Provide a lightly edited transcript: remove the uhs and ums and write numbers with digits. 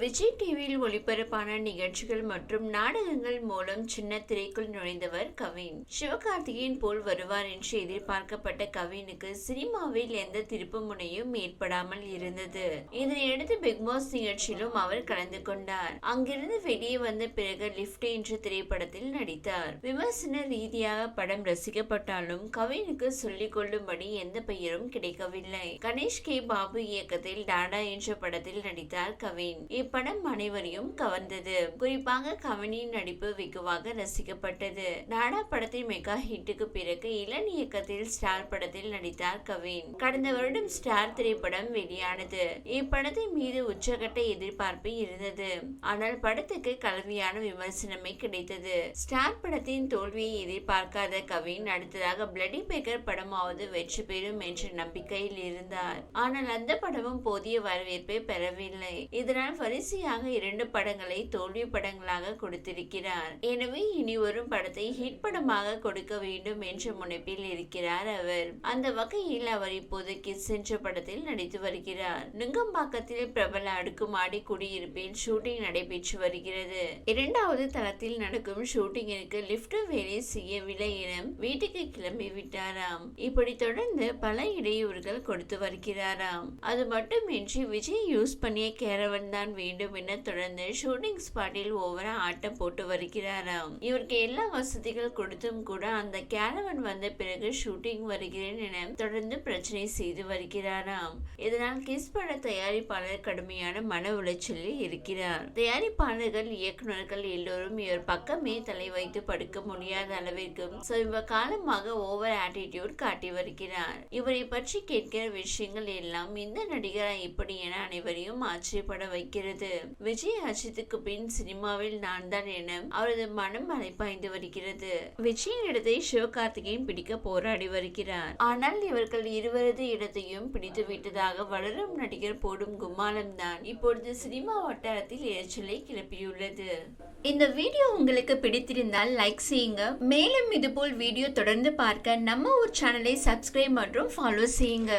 விஜய் டிவியில் ஒளிபரப்பான நிகழ்ச்சிகள் மற்றும் நாடகங்கள் மூலம் சின்ன திரைக்குள் நுழைந்தவர் கவின். சிவகார்த்திகேயன் போல் வருவார் என்று எதிர்பார்க்கப்பட்ட கவினுக்கு சினிமாவில் எந்த திருப்பு முனையும் ஏற்படாமல் இருந்தது. இதனையடுத்து பிக்பாஸ் நிகழ்ச்சியிலும் அவர் கலந்து கொண்டார். அங்கிருந்து வெளியே வந்த பிறகு லிப்ட் என்ற திரைப்படத்தில் நடித்தார். விமர்சன ரீதியாக படம் ரசிக்கப்பட்டாலும் கவினுக்கு சொல்லிக் கொள்ளும்படி எந்த பெயரும் கிடைக்கவில்லை. கணேஷ் கே பாபு இயக்கத்தில் டாடா என்ற படத்தில் நடித்தார் கவின். இப்படம் அனைவரையும் கவர்ந்தது. குறிப்பாக கவினின் நடிப்பு வெகுவாக ரசிக்கப்பட்டது. நாடா படத்தின் மெகா ஹிட்டுக்கு பிறகு இளன் இயக்கத்தில் ஸ்டார் படத்தில் நடித்தார் கவின். கடந்த வருடம் ஸ்டார் திரைப்படம் வெளியானது. இப்படத்தின் மீது உச்சகட்ட எதிர்பார்ப்பு இருந்தது. ஆனால் படத்துக்கு கலவையான விமர்சனமே கிடைத்தது. ஸ்டார் படத்தின் தோல்வியை எதிர்பார்க்காத கவின் அடுத்ததாக பிளடி பேக்கர் படமாவது வெற்றி பெறும் என்ற நம்பிக்கையில் இருந்தார். ஆனால் அந்த படமும் போதிய வரவேற்பை பெறவில்லை. இதனால் வரிசையாக 2 படங்களை தோல்வி படங்களாக கொடுத்திருக்கிறார். எனவே இனி வரும் படத்தை ஹிட் படமாக கொடுக்க வேண்டும் என்ற முனைப்பில் இருக்கிறார் அவர். அந்த வகையில் அவர் இப்போது கிஸ் என்ற படத்தில் நடித்து வருகிறார். நுங்கம்பாக்கத்தில் பிரபல அடுக்குமாடி குடியிருப்பில் ஷூட்டிங் நடைபெற்று வருகிறது. 2வது தளத்தில் நடக்கும் ஷூட்டிங்கிற்கு லிப்ட் வேலை செய்யவில்லை என வீட்டுக்கு கிளம்பி விட்டாராம். இப்படி தொடர்ந்து பல இடையூறுகள் கொடுத்து வருகிறாராம். அது மட்டுமின்றி விஜய் யூஸ் பண்ணிய கேரவன் தான் வேண்டும் என தொடர்ந்து ஷூட்டிங் ஸ்பாட்டில் ஓவரா ஆட்டம் போட்டு வருகிறாராம். இவருக்கு எல்லா வசதிகள் கொடுத்தும் கூட அந்த கேரவன் வந்த பிறகு ஷூட்டிங் வருகிறேன் என தொடர்ந்து பிரச்சனை செய்து வருகிறாராம். இதனால் கிஸ் பட தயாரிப்பாளர் கடுமையான மன உளைச்சலில் இருக்கிறார். தயாரிப்பாளர்கள், இயக்குநர்கள் எல்லோரும் இவர் பக்கமே தலை வைத்து படுக்க முடியாத அளவிற்கு சமீப காலமாக ஓவர் ஆட்டிடியூட் காட்டி வருகிறார். இவரை பற்றி கேட்கிற விஷயங்கள் எல்லாம் இந்த நடிகரா இப்படி என அனைவரையும் ஆச்சரியப்பட வைக்கிறது. விஜய் அஜித்துக்கு பின் சினிமாவில் நான் தான் என அவரது மனம் அலைப்பாய்ந்து வருகிறது. விஜயின் இடத்தை சிவகார்த்திகேயன் பிடிக்க போராடி வருகிறார். ஆனால் இவர்கள் இருவரது இடத்தையும் பிடித்து விட்டதாக வளரும் நடிகர் போடும் கும்மாளம் தான் இப்பொழுது சினிமா வட்டாரத்தில் எரிச்சலை கிளப்பியுள்ளது. இந்த வீடியோ உங்களுக்கு பிடித்திருந்தால் லைக் செய்யுங்க. மேலும் இதுபோல் வீடியோ தொடர்ந்து பார்க்க நம்ம ஊர் சேனலை சப்ஸ்கிரைப் மற்றும் ஃபாலோ செய்யுங்க.